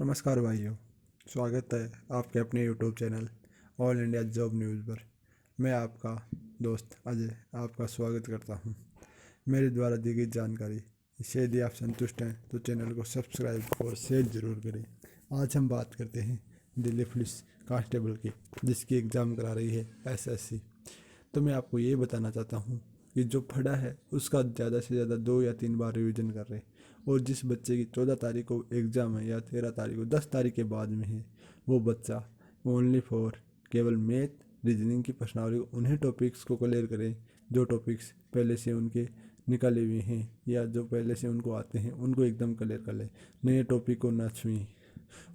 नमस्कार भाइयों। स्वागत है आपके अपने YouTube channel all India job news पर। मैं आपका दोस्त अजय आपका स्वागत करता हूं। मेरे द्वारा दी गई जानकारी इससे यदि आप संतुष्ट हैं तो चैनल को सब्सक्राइब और शेयर ज़रूर करें। आज हम बात करते हैं दिल्ली पुलिस कांस्टेबल की, जिसकी एग्ज़ाम करा रही है एसएससी। तो मैं आपको ये बताना चाहता हूँ कि जो पढ़ा है उसका ज़्यादा से ज़्यादा 2 या 3 बार रिवीजन कर रहे हैं। और जिस बच्चे की 14 तारीख को एग्ज़ाम है या 13 तारीख को 10 तारीख के बाद में है, वो बच्चा ओनली फॉर केवल मैथ रीजनिंग की प्रश्नावली उन्हीं टॉपिक्स को क्लियर करें जो टॉपिक्स पहले से उनके निकाले हुए हैं या जो पहले से उनको आते हैं, उनको एकदम क्लियर कर लें। नए टॉपिक को ना छुएं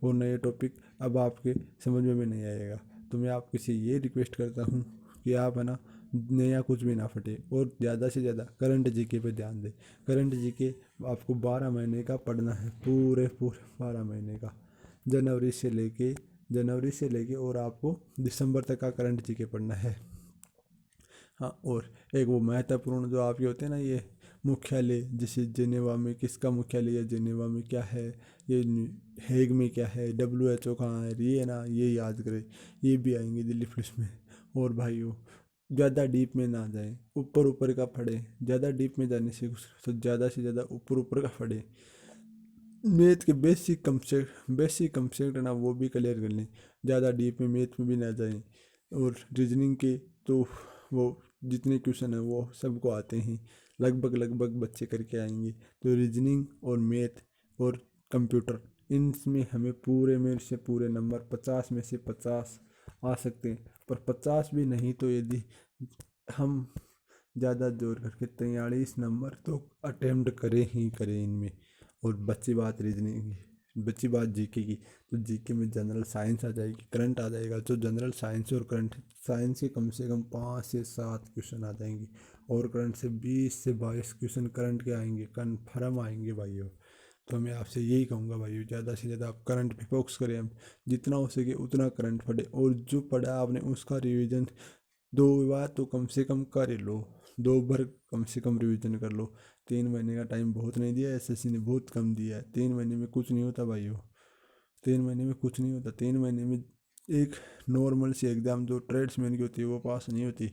और नए टॉपिक अब आपके समझ में भी नहीं आएगा। तो मैं आपसे से ये रिक्वेस्ट करता हूँ कि आप है ना नया कुछ भी ना फटे और ज़्यादा से ज़्यादा करंट जीके पे ध्यान दें। करंट जीके आपको 12 महीने का पढ़ना है, पूरे 12 महीने का, जनवरी से लेके और आपको दिसंबर तक का करंट जीके पढ़ना है। हाँ, और एक वो महत्वपूर्ण जो आपके होते हैं ना, ये मुख्यालय, जैसे जिनेवा में किसका मुख्यालय है, जिनेवा में क्या है, ये हेग में क्या है, WHO कहाँ है, ये ना ये याद करें। ये भी आएंगे दिल्ली पुलिस में। और भाइयों, ज़्यादा डीप में ना जाएं, ऊपर ऊपर का पढ़ें। ज़्यादा डीप में जाने से कुछ तो ज़्यादा से ज़्यादा ऊपर ऊपर का पढ़ें। मैथ के बेसिक कंसेप्ट ना वो भी क्लियर कर लें। ज़्यादा डीप में मैथ में भी ना जाएं। और रीजनिंग के तो वो जितने क्वेश्चन हैं वो सबको आते हैं, लगभग बच्चे करके आएंगे। तो रीजनिंग और मैथ और कंप्यूटर, इनमें हमें पूरे में से पूरे नंबर 50 में से 50 आ सकते हैं। पर 50 भी नहीं तो यदि हम ज़्यादा जोर करके 43 नंबर तो अटेम्प्ट करें ही करें इनमें। और बच्ची बात रीजनिंग की, बच्ची बात जीके की, तो जीके में जनरल साइंस आ जाएगी, करंट आ जाएगा। तो जनरल साइंस और करंट साइंस के कम से कम 5 से 7 क्वेश्चन आ जाएंगे और करंट से 20 से 22 क्वेश्चन करंट के आएंगे, कन्फर्म आएंगे भाइयों। तो मैं आपसे यही कहूँगा भाइयों, ज़्यादा से ज़्यादा आप करंट पे फोकस करें। हम जितना हो सके उतना करंट पढ़े और जो पढ़ा आपने उसका रिवीजन 2 बार तो कम से कम कर ही लो, 2 बार कम से कम रिवीजन कर लो। 3 महीने का टाइम बहुत नहीं दिया, एसएससी ने बहुत कम दिया है। 3 महीने में कुछ नहीं होता भाइयों, 3 महीने में कुछ नहीं होता। 3 महीने में एक नॉर्मल सी एग्ज़ाम जो ट्रेड्समैन की होती है वो पास नहीं होती।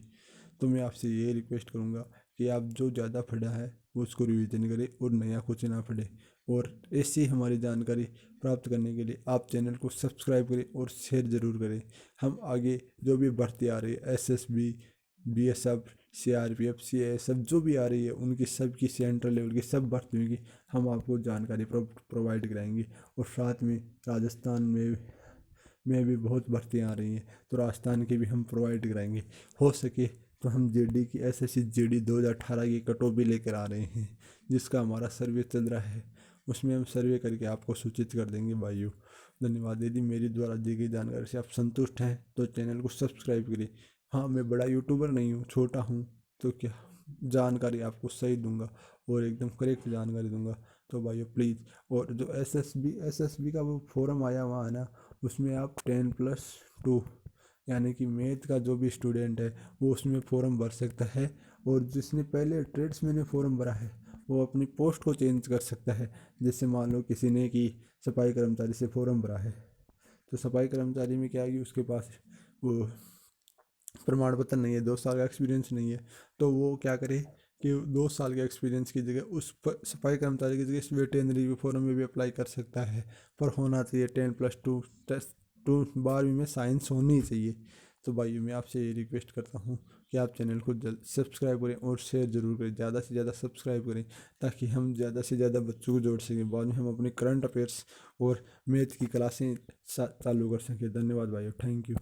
तो मैं आपसे ये रिक्वेस्ट करूँगा कि आप जो ज़्यादा पढ़ा है वो उसको रिवीजन करें और नया कुछ ना पढ़े। और ऐसी हमारी जानकारी प्राप्त करने के लिए आप चैनल को सब्सक्राइब करें और शेयर ज़रूर करें। हम आगे जो भी भर्ती आ रही है, एसएसबी, बीएसएफ, सीआरपीएफ, सीएएसएफ जो भी आ रही है, उनकी सबकी सेंट्रल लेवल की सब भर्तियों की हम आपको जानकारी प्रोवाइड कराएंगे। और साथ में राजस्थान में भी बहुत भर्तियाँ आ रही हैं, तो राजस्थान की भी हम प्रोवाइड कराएंगे। हो सके तो हम जीडी की एसएससी जीडी 2018 की कट ऑफ भी लेकर आ रहे हैं, जिसका हमारा सर्वे चल रहा है। उसमें हम सर्वे करके आपको सूचित कर देंगे भाइयों। धन्यवाद। यदि मेरी द्वारा दी गई जानकारी से आप संतुष्ट हैं तो चैनल को सब्सक्राइब करिए। हाँ, मैं बड़ा यूट्यूबर नहीं हूँ, छोटा हूँ, तो क्या जानकारी आपको सही दूंगा और एकदम करेक्ट जानकारी दूंगा। तो भाइयों प्लीज़, और जो एसएसबी का वो फॉर्म आया हुआ है ना, उसमें आप 10+2 यानी कि मैथ का जो भी स्टूडेंट है वो उसमें फॉर्म भर सकता है। और जिसने पहले ट्रेड्समैन में फॉर्म भरा है वो अपनी पोस्ट को चेंज कर सकता है। जैसे मान लो किसी ने कि सफाई कर्मचारी से फॉर्म भरा है, तो सफाई कर्मचारी में क्या है कि उसके पास वो प्रमाण पत्र नहीं है, 2 साल का एक्सपीरियंस नहीं है, तो वो क्या करे कि 2 साल के एक्सपीरियंस की जगह उस पर सफाई कर्मचारी की जगह इस वेटरनरी फॉर्म में भी अप्लाई कर सकता है। पर होना चाहिए 10+2 टेस्ट, 12वीं में साइंस होनी ही चाहिए। तो भाई मैं आपसे ये रिक्वेस्ट करता हूँ कि आप चैनल को जल्द सब्सक्राइब करें और शेयर ज़रूर करें, ज़्यादा से ज़्यादा सब्सक्राइब करें, ताकि हम ज़्यादा से ज़्यादा बच्चों को जोड़ सकें। बाद में हम अपने करंट अफेयर्स और मैथ की क्लासें चालू कर सकें। धन्यवाद भाइयों, थैंक यू।